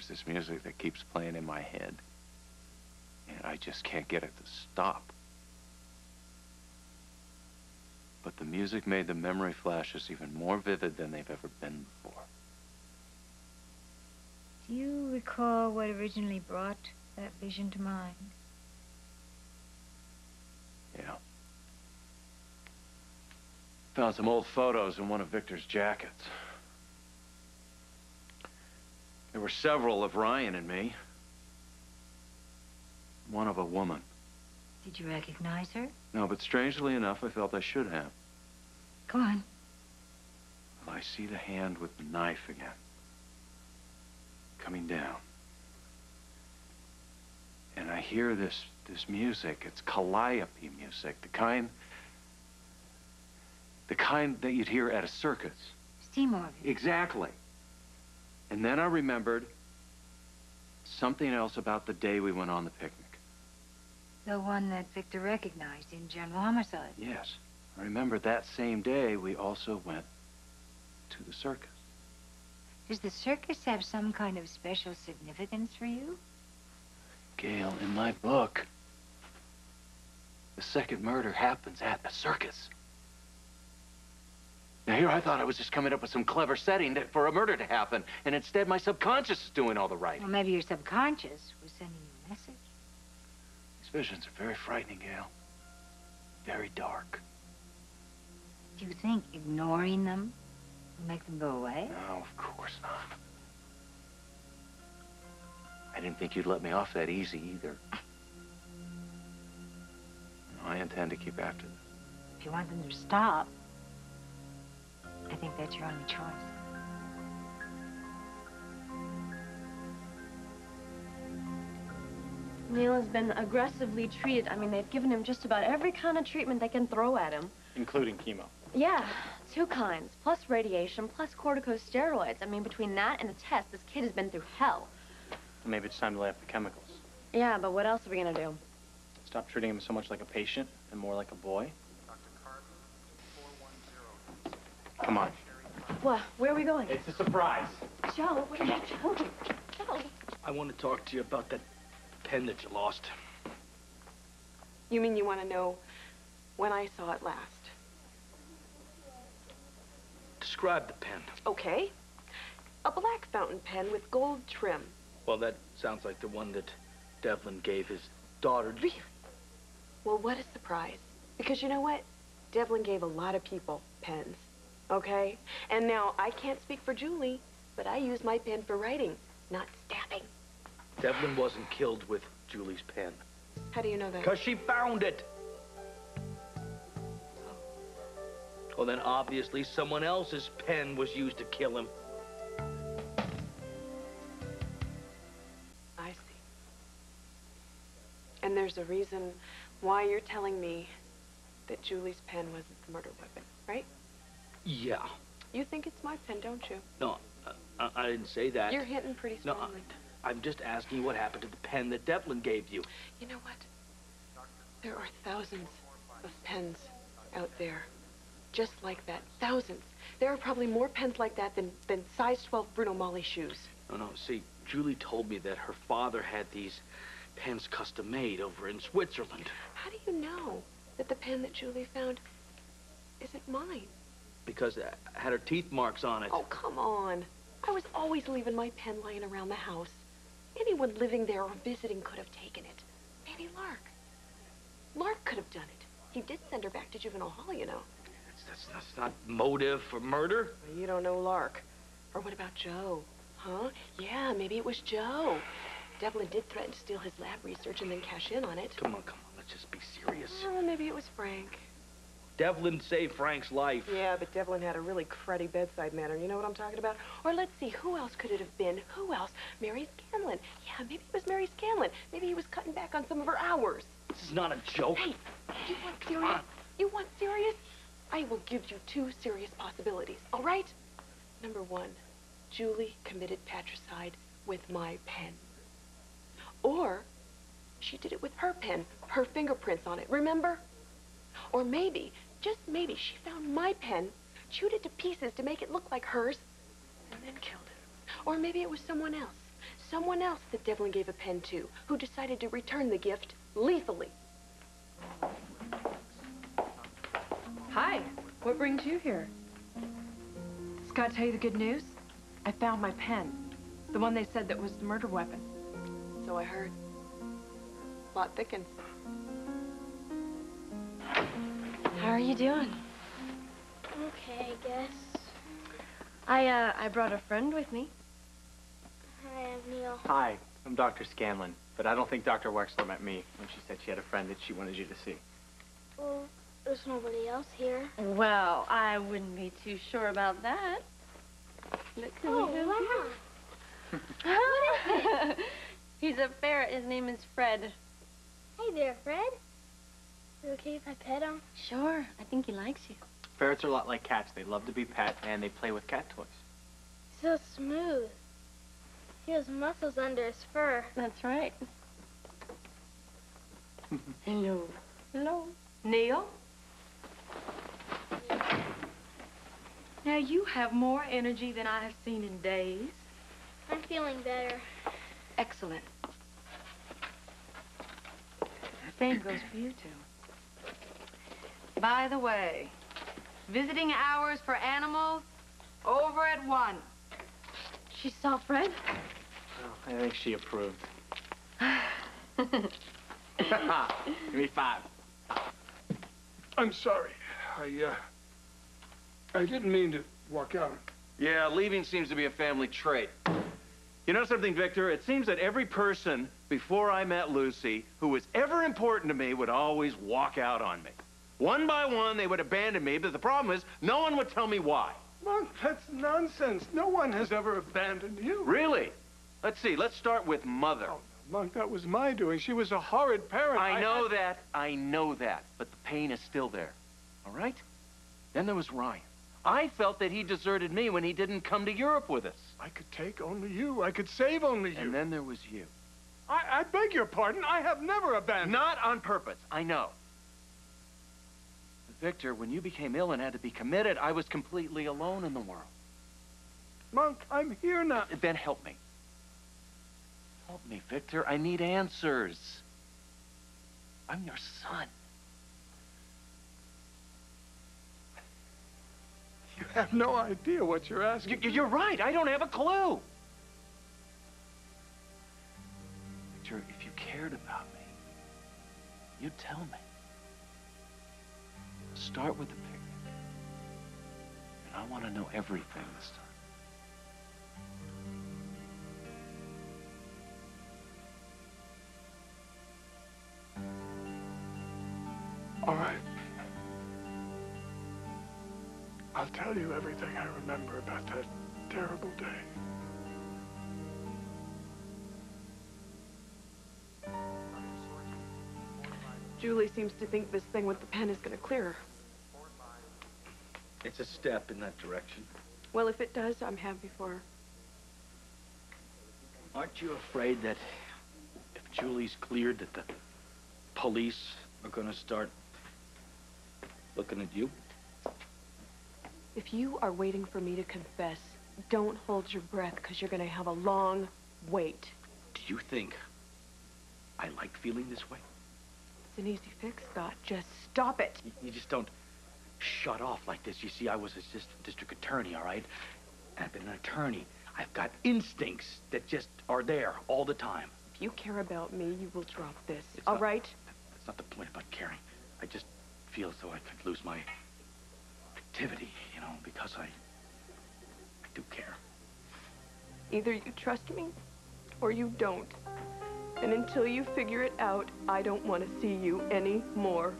There's this music that keeps playing in my head, and I just can't get it to stop. But the music made the memory flashes even more vivid than they've ever been before. Do you recall what originally brought that vision to mind? Yeah. Found some old photos in one of Victor's jackets. There were several of Ryan and me. One of a woman. Did you recognize her? No, but strangely enough, I felt I should have. Go on. Well, I see the hand with the knife again. Coming down. And I hear this music. It's calliope music. The kind that you'd hear at a circus. Steam organ. Exactly. And then I remembered something else about the day we went on the picnic. The one that Victor recognized in General Homicide. Yes. I remember that same day we also went to the circus. Does the circus have some kind of special significance for you? Gail, in my book, the second murder happens at the circus. Now here I thought I was just coming up with some clever setting for a murder to happen, and instead my subconscious is doing all the writing. Well, maybe your subconscious was sending you a message. These visions are very frightening, Gail. Very dark. Do you think ignoring them will make them go away? No, of course not. I didn't think you'd let me off that easy either. No, I intend to keep after them. If you want them to stop, I think that's your only choice. Neil has been aggressively treated. I mean, they've given him just about every kind of treatment they can throw at him. Including chemo. Yeah, 2 kinds, plus radiation, plus corticosteroids. I mean, between that and the test, this kid has been through hell. Maybe it's time to lay off the chemicals. Yeah, but what else are we gonna do? Stop treating him so much like a patient and more like a boy. Come on. What? Where are we going? It's a surprise. Joe, what are you doing? Joe. I want to talk to you about that pen that you lost. You mean you want to know when I saw it last? Describe the pen. Okay. A black fountain pen with gold trim. Well, that sounds like the one that Devlin gave his daughter. Really? Well, what a surprise. Because you know what? Devlin gave a lot of people pens, okay? And now, I can't speak for Julie, but I use my pen for writing, not stabbing. Devlin wasn't killed with Julie's pen. How do you know that? Because she found it. Well, then obviously someone else's pen was used to kill him. I see. And there's a reason why you're telling me that Julie's pen wasn't the murder weapon, right? Yeah. You think it's my pen, don't you? No, I didn't say that. You're hinting pretty strongly. No, I'm just asking you what happened to the pen that Devlin gave you. You know what? There are thousands of pens out there. Just like that. Thousands. There are probably more pens like that than size 12 Bruno Mali shoes. No, see, Julie told me that her father had these pens custom made over in Switzerland. How do you know that the pen that Julie found isn't mine? Because it had her teeth marks on it. Oh, come on. I was always leaving my pen lying around the house. Anyone living there or visiting could have taken it. Maybe Lark. Lark could have done it. He did send her back to juvenile hall, you know. That's not motive for murder. You don't know Lark. Or what about Joe? Huh? Yeah, maybe it was Joe. Devlin did threaten to steal his lab research and then cash in on it. Come on. Let's just be serious. Oh, maybe it was Frank. Devlin saved Frank's life. Yeah, but Devlin had a really cruddy bedside manner. You know what I'm talking about? Or let's see, who else could it have been? Who else? Mary Scanlon. Yeah, maybe it was Mary Scanlon. Maybe he was cutting back on some of her hours. This is not a joke. Hey, you want serious? You want serious? I will give you 2 serious possibilities, all right? Number 1, Julie committed patricide with my pen. Or she did it with her pen, her fingerprints on it, remember? Or maybe, just maybe, she found my pen, chewed it to pieces to make it look like hers, and then killed it. Or maybe it was someone else. someone else that Devlin gave a pen to, who decided to return the gift lethally. Hi. What brings you here? Scott, tell you the good news? I found my pen. The one they said that was the murder weapon. So I heard. Plot thickens. How are you doing? Okay, I guess. I brought a friend with me. Hi, I'm Neil. Hi, I'm Dr. Scanlon, but I don't think Dr. Wexler meant me when she said she had a friend that she wanted you to see. Well, there's nobody else here. Well, I wouldn't be too sure about that. Look who we have Mama. here. What is it? He's a ferret. His name is Fred. Hey there, Fred. Is it okay if I pet him? Sure, I think he likes you. Ferrets are a lot like cats. They love to be pet, and they play with cat toys. So smooth. He has muscles under his fur. That's right. Hello. Hello. Neil? Now, you have more energy than I have seen in days. I'm feeling better. Excellent. Same goes for you two. By the way, visiting hours for animals over at 1. She saw Fred? Well, I think she approved. Give me 5. I'm sorry. I didn't mean to walk out. Yeah, leaving seems to be a family trait. You know something, Victor? It seems that every person before I met Lucy who was ever important to me would always walk out on me. One by one, they would abandon me, but the problem is no one would tell me why. Monk, that's nonsense. No one has ever abandoned you. Really? Let's see. Let's start with Mother. Oh, Monk, that was my doing. She was a horrid parent. I know that, but the pain is still there. All right? Then there was Ryan. I felt that he deserted me when he didn't come to Europe with us. I could take only you. I could save only you. And then there was you. I beg your pardon. I have never abandoned. Not on purpose. I know. But Victor, when you became ill and had to be committed, I was completely alone in the world. Monk, I'm here now. Then help me. Help me, Victor. I need answers. I'm your son. You have no idea what you're asking. You're right. I don't have a clue. Victor, if you cared about me, you'd tell me. Start with the picnic. And I want to know everything this time. All right. I'll tell you everything I remember about that terrible day. Julie seems to think this thing with the pen is going to clear her. It's a step in that direction. Well, if it does, I'm happy for her. Aren't you afraid that if Julie's cleared, that the police are going to start looking at you? If you are waiting for me to confess, don't hold your breath, because you're going to have a long wait. Do you think I like feeling this way? It's an easy fix, Scott. Just stop it. You just don't shut off like this. You see, I was assistant district attorney, all right? I've been an attorney. I've got instincts that just are there all the time. If you care about me, you will drop this, all right? That's not the point about caring. I just feel as though I could lose my activity, you know, because I do care. Either you trust me, or you don't. And until you figure it out, I don't want to see you anymore.